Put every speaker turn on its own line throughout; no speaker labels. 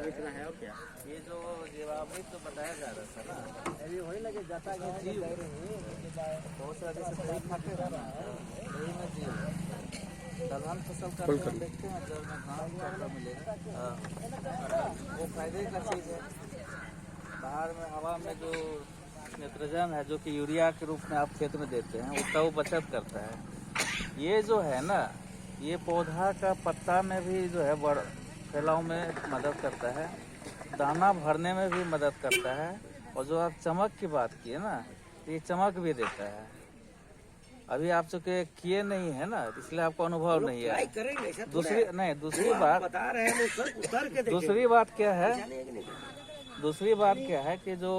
इतना है और क्या? ये जो जीवामृत तो बताया जा रहा था ना,
अभी वही लगे जाता है
जीव बहुत सारे जैसे दही खाते हैं ना, दही में जीव है। दलहन फसल करते हैं, देखते हैं जब में घास ज्यादा मिलेगा वो फायदे का चीज़ है। बाहर में हवा में जो नाइट्रोजन है जो कि यूरिया के रूप में आप खेत में देते हैं उसका वो बचत करता है। ये जो है ना, ये पौधा का पत्ता में भी जो है बड़ फैलाव में मदद करता है, दाना भरने में भी मदद करता है। और जो आप चमक की बात किए ना, ये चमक भी देता है। अभी आप चूँकि किए नहीं है ना, इसलिए आपको अनुभव नहीं है। दूसरी बात
बता रहे हैं उतर के
दूसरी बात क्या है, दूसरी बात क्या है कि जो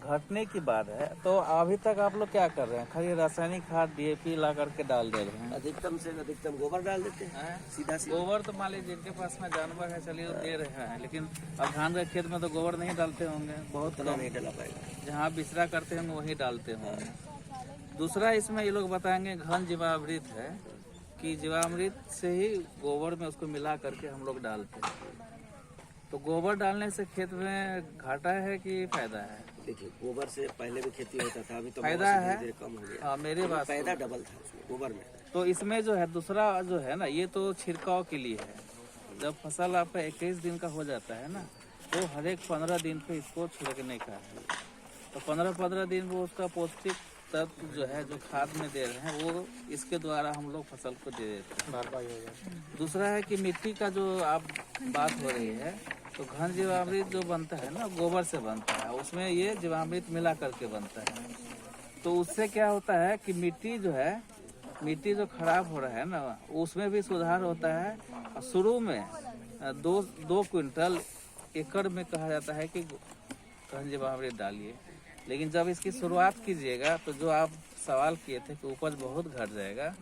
घटने की बात है, तो अभी तक आप लोग क्या कर रहे हैं? खाली रासायनिक खाद डीएपी ला करके डाल दे रहे हैं।
अधिकतम से अधिकतम गोबर डाल देते हैं सीधा।
गोबर तो मान लीजिए जिनके पास में जानवर है चलिए वो दे रहे हैं, लेकिन अब धान के खेत में तो गोबर नहीं डालते होंगे, बहुत कम
नहीं डाला पाएगा।
जहाँ बिसरा करते हैं वहीं डालते होंगे। दूसरा इसमें ये लोग बताएंगे घन जीवामृत है कि जीवामृत से ही गोबर में उसको मिला करके हम लोग डालते हैं। तो गोबर डालने से खेत में घाटा है कि फायदा है?
देखिए, गोबर से पहले भी खेती होता था, अभी तो
फायदा है,
कम हो गया।
हाँ मेरी बात,
फायदा डबल था उसमें गोबर में।
तो इसमें जो है दूसरा जो है ना, ये तो छिड़काव के लिए है। जब फसल आपका 21 दिन का हो जाता है ना, तो हर एक 15 दिन पे इसको छिड़कने का है। तो 15-15 दिन वो उसका पौष्टिक तत्व जो है जो खाद में दे रहे हैं वो इसके द्वारा हम लोग फसल को दे देते हैं। दूसरा है कि मिट्टी का जो आप बात हो रही है, तो घन जीवामृत जो बनता है ना गोबर से बनता है, उसमें ये जीवामृत मिला करके बनता है। तो उससे क्या होता है कि मिट्टी जो है, मिट्टी जो खराब हो रहा है ना, उसमें भी सुधार होता है। और शुरू में 2 क्विंटल एकड़ में कहा जाता है कि घन जीवामृत डालिए, लेकिन जब इसकी शुरुआत कीजिएगा तो जो आप सवाल किए थे कि उपज बहुत घट जाएगा,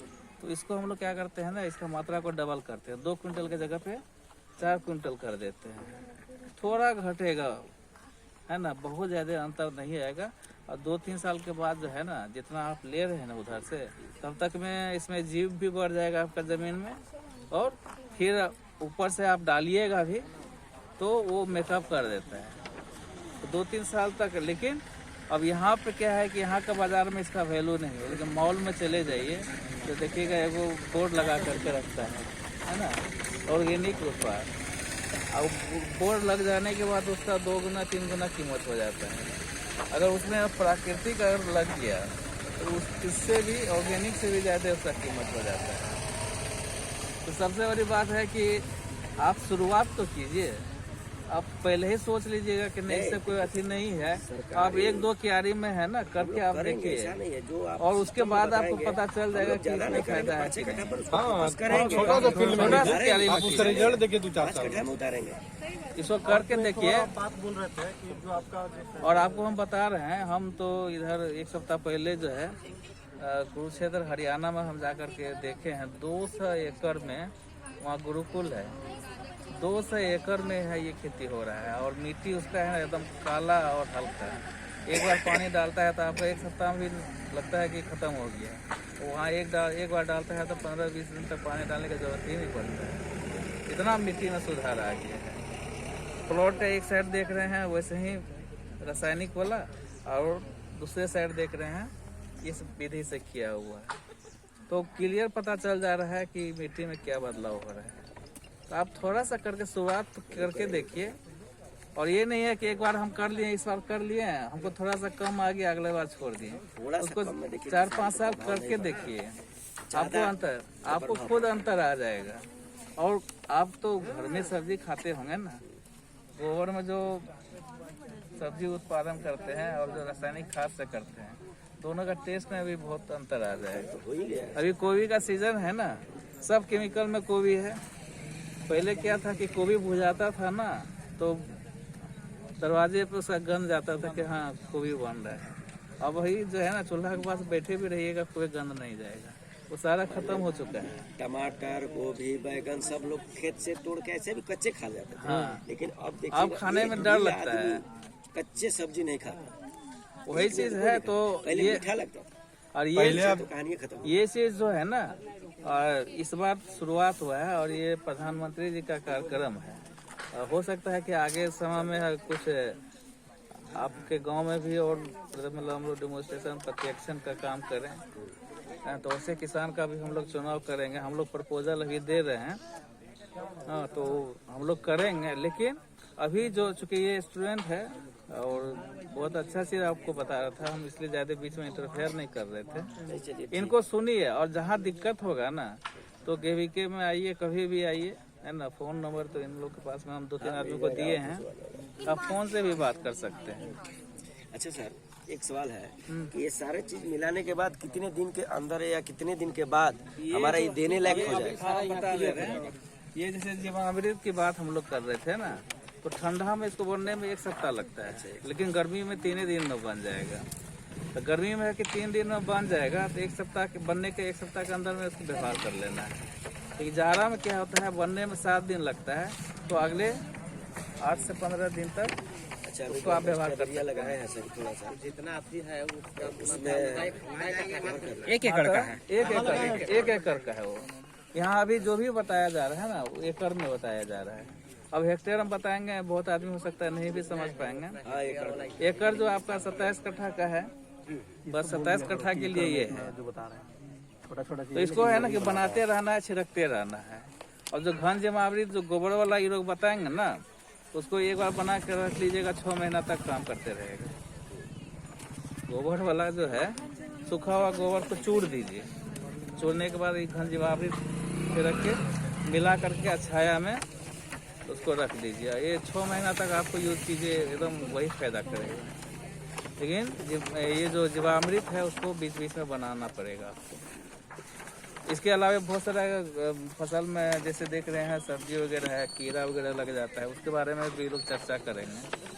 तो इसको हम लोग क्या करते हैं ना, इसका मात्रा को डबल करते हैं। 2 क्विंटल के जगह पे 4 क्विंटल कर देते हैं। थोड़ा घटेगा है ना, बहुत ज़्यादा अंतर नहीं आएगा। और 2-3 साल के बाद जो है ना, जितना आप ले रहे हैं ना उधर से, तब तक में इसमें जीव भी बढ़ जाएगा आपका ज़मीन में, और फिर ऊपर से आप डालिएगा भी तो वो मेकअप कर देता है। तो 2-3 साल तक। लेकिन अब यहाँ पे क्या है कि यहाँ का बाज़ार में इसका वैल्यू नहीं है, लेकिन मॉल में चले जाइए तो देखिएगा एगो बोर्ड लगा करके रखता है ना, ऑर्गेनिक उत्पाद। अब बोर्ड लग जाने के बाद उसका 2 गुना 3 गुना कीमत हो जाता है। अगर उसमें प्राकृतिक अगर लग गया तो इससे भी, ऑर्गेनिक से भी ज़्यादा उसका कीमत हो जाता है। तो सबसे बड़ी बात है कि आप शुरुआत तो कीजिए, आप पहले ही सोच लीजिएगा कि नहीं इससे कोई अथी नहीं है। आप 1-2 क्यारी में है ना करके आप देखिए, और उसके बाद आपको पता चल जाएगा कि इसमें फायदा है। इसको करके देखिए।
बात बोल रहे थे कि जो आपका
और आपको हम बता रहे हैं, हम तो इधर 1 सप्ताह पहले जो है कुरुक्षेत्र हरियाणा में हम जाकर के देखे हैं। 200 एकड़ में वहाँ गुरुकुल है, 200 एकड़ में है ये खेती हो रहा है। और मिट्टी उसका है ना एकदम काला और हल्का। एक बार पानी डालता है तो आपको 1 सप्ताह में भी लगता है कि ख़त्म हो गया। वहाँ एक बार डालता है तो 15-20 दिन तक पानी डालने की जरूरत ही नहीं पड़ता है। इतना मिट्टी में सुधार आ गया है। प्लॉट एक साइड देख रहे हैं वैसे ही रासायनिक वाला, और दूसरे साइड देख रहे हैं इस विधि से किया हुआ है। तो क्लियर पता चल जा रहा है कि मिट्टी में क्या बदलाव हो रहा है। तो आप थोड़ा सा करके शुरुआत करके देखिए। और ये नहीं है कि एक बार हम कर लिए, इस बार कर लिए, हमको थोड़ा सा कम आ गया अगले बार छोड़ दिए। उसको 4-5 साल करके देखिए, आपको अंतर, आपको खुद अंतर आ जाएगा। और आप तो घर में सब्जी खाते होंगे ना, गोबर में जो सब्जी उत्पादन करते हैं और जो रासायनिक खाद से करते हैं, दोनों का टेस्ट में भी बहुत अंतर आ जाएगा। अभी गोभी का सीजन है ना, सब केमिकल में गोभी है। पहले क्या था कि गोभी भुजाता था ना, तो दरवाजे पे उसका गंध जाता था कि हाँ गोभी बन रहा है। अब वही जो है ना, चूल्हा के पास बैठे भी रहिएगा कोई गंध नहीं जाएगा, वो सारा खत्म हो चुका है।
टमाटर, गोभी, बैगन सब लोग खेत से तोड़ के ऐसे भी कच्चे खा जाते थे।
हाँ,
लेकिन अब देखिए,
अब खाने में डर लगता है,
कच्चे सब्जी नहीं खाता।
वही चीज है। तो ये
मीठा लगता था,
और ये
तो कहानी खत्म।
ये चीज जो है ना, और इस बार शुरुआत हुआ है, और ये प्रधानमंत्री जी का कार्यक्रम है हो सकता है कि आगे समय में कुछ आपके गांव में भी और मतलब हम लोग डेमोन्स्ट्रेशन प्रत्यक्षण का काम करें। तो ऐसे किसान का भी हम लोग चुनाव करेंगे। हम लोग प्रपोजल अभी दे रहे हैं। हाँ, तो हम लोग करेंगे, लेकिन अभी जो चूंकि ये स्टूडेंट है और बहुत अच्छा चीज आपको बता रहा था, हम इसलिए ज्यादा बीच में इंटरफेयर नहीं कर रहे थे। इनको सुनिए और जहाँ दिक्कत होगा ना तो केवीके में आइए, कभी भी आइए, है ना। फोन नंबर तो इन लोग के पास में हम 2-3 आदमी को दिए हैं, आप फोन से भी बात कर सकते हैं।
अच्छा सर, एक सवाल है कि ये सारे चीज मिलाने के बाद कितने दिन के अंदर या कितने दिन के बाद हमारा ये देने लायक हो जाएगा?
बता दे रहे हैं। ये जैसे जीवामृत की बात हम लोग कर रहे थे ना, तो ठंडा में इसको बनने में 1 सप्ताह लगता है, लेकिन गर्मी में 3 दिन में बन जाएगा। तो गर्मी में है कि 3 दिन में बन जाएगा, तो 1 सप्ताह के बनने के 1 सप्ताह के अंदर में इसको व्यवहार कर लेना है। तो जाड़ा में क्या होता है, बनने में 7 दिन लगता है, तो अगले 8 से 15 दिन तक
अच्छा,
उसको आप व्यवहार कर
दिया लगाए हैं सर थोड़ा सा,
जितना अभी है
उसमें
1 एकड़ का है।
1 एकड़ का है वो। यहाँ अभी जो भी बताया जा रहा है ना, वो एकड़ में बताया जा रहा है। अब हेक्टेयर हम बताएंगे, बहुत आदमी हो सकता है नहीं भी समझ पाएंगे।
हाँ,
एकड़ जो आपका 27 कट्ठा का है, बस 27 कट्ठा के लिए ये है।
जो बता रहे हैं छोटा छोटा
तो इसको है ना कि बनाते रहना है, छिड़कते रहना है। और जो घन जमावृत जो गोबर वाला ये लोग बताएंगे ना, उसको एक बार बना के रख लीजिएगा, 6 महीना तक काम करते रहेगा। गोबर वाला जो है, सूखा हुआ गोबर को चूड़ दीजिए, चूड़ने के बाद ये घन जमावृत छिड़क के मिला करके छाया में उसको रख दीजिए। ये 6 महीना तक आपको यूज कीजिए, एकदम वही फायदा करेगा। लेकिन ये जो जीवामृत है उसको बीच बीच में बनाना पड़ेगा आपको। इसके अलावा बहुत सारा फसल में जैसे देख रहे हैं, सब्जी वगैरह है, कीड़ा वगैरह लग जाता है, उसके बारे में भी लोग चर्चा करेंगे।